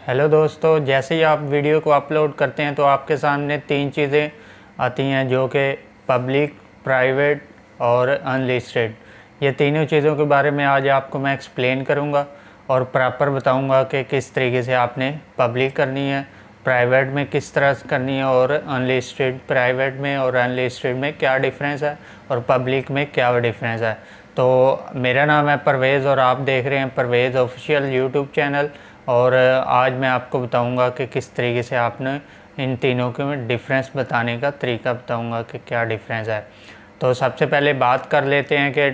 Hello दोस्तों, जैसे ही आप वीडियो को अपलोड करते हैं तो आपके सामने तीन चीज़ें आती हैं जो कि पब्लिक, प्राइवेट और अनलिस्टेड। ये तीनों चीज़ों के बारे में आज आपको मैं एक्सप्लेन करूंगा और प्रॉपर बताऊंगा कि किस तरीके से आपने पब्लिक करनी है, प्राइवेट में किस तरह से करनी है और अनलिस्टेड। प्राइवेट में और अनलिस्टेड में क्या डिफरेंस है और पब्लिक में क्या डिफरेंस है। तो मेरा नाम है परवेज़ और आप देख रहे हैं परवेज़ ऑफिशियल यूट्यूब चैनल। और आज मैं आपको बताऊंगा कि किस तरीके से आपने इन तीनों के में डिफरेंस बताने का तरीका बताऊंगा कि क्या डिफरेंस है। तो सबसे पहले बात कर लेते हैं कि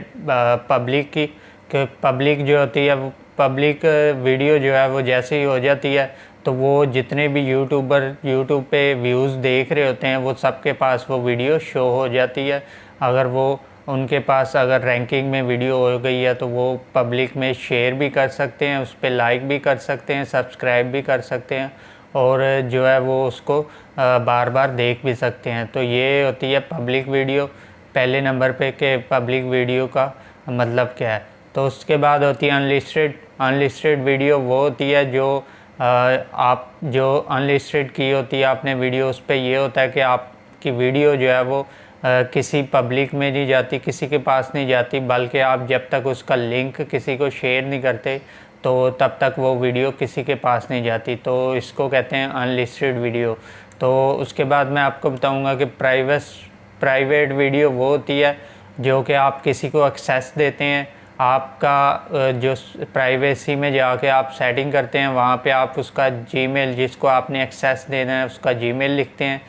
पब्लिक की। कि पब्लिक जो होती है वो पब्लिक वीडियो जो है वो जैसे ही हो जाती है तो वो जितने भी यूट्यूबर यूट्यूब पे व्यूज़ देख रहे होते हैं वो सबके पास वो वीडियो शो हो जाती है। अगर वो उनके पास अगर रैंकिंग में वीडियो हो गई है तो वो पब्लिक में शेयर भी कर सकते हैं, उस पर लाइक भी कर सकते हैं, सब्सक्राइब भी कर सकते हैं और जो है वो उसको बार बार देख भी सकते हैं। तो ये होती है पब्लिक वीडियो। पहले नंबर पे के पब्लिक वीडियो का मतलब क्या है। तो उसके बाद होती है अनलिस्टेड। अनलिस्टेड वीडियो वो होती है जो आप जो अनलिस्टेड की होती है आपने वीडियो, उस पर ये होता है कि आपकी वीडियो जो है वो किसी पब्लिक में नहीं जाती, किसी के पास नहीं जाती, बल्कि आप जब तक उसका लिंक किसी को शेयर नहीं करते तो तब तक वो वीडियो किसी के पास नहीं जाती। तो इसको कहते हैं अनलिस्टेड वीडियो। तो उसके बाद मैं आपको बताऊंगा कि प्राइवेट वीडियो वो होती है जो कि आप किसी को एक्सेस देते हैं। आपका जो प्राइवेसी में जाके आप सेटिंग करते हैं, वहाँ पे आप उसका जीमेल, जिसको आपने एक्सेस देना है उसका जीमेल लिखते हैं।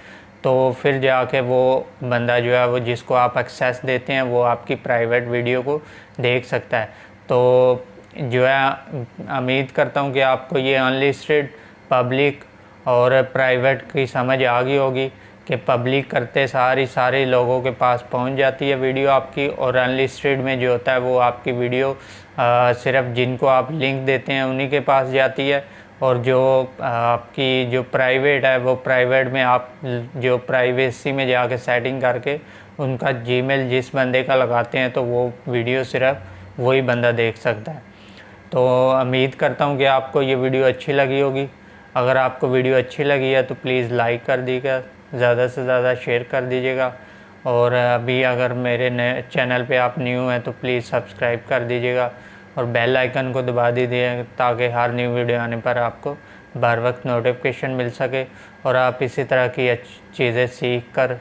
तो फिर जाके वो बंदा जो है वो जिसको आप एक्सेस देते हैं वो आपकी प्राइवेट वीडियो को देख सकता है। तो जो है उम्मीद करता हूँ कि आपको ये अनलिस्टेड, पब्लिक और प्राइवेट की समझ आ गई होगी कि पब्लिक करते सारे लोगों के पास पहुंच जाती है वीडियो आपकी, और अनलिस्टेड में जो होता है वो आपकी वीडियो सिर्फ जिनको आप लिंक देते हैं उन्हीं के पास जाती है। और जो आपकी जो प्राइवेट है वो प्राइवेट में आप जो प्राइवेसी में जाके सेटिंग करके उनका जीमेल जिस बंदे का लगाते हैं तो वो वीडियो सिर्फ वही बंदा देख सकता है। तो उम्मीद करता हूँ कि आपको ये वीडियो अच्छी लगी होगी। अगर आपको वीडियो अच्छी लगी है तो प्लीज़ लाइक कर दीजिएगा, ज़्यादा से ज़्यादा शेयर कर दीजिएगा। और अभी अगर मेरे नए चैनल पे आप न्यू हैं तो प्लीज़ सब्सक्राइब कर दीजिएगा और बेल आइकन को दबा दीजिए ताकि हर न्यू वीडियो आने पर आपको बर वक्त नोटिफिकेशन मिल सके और आप इसी तरह की चीज़ें सीख कर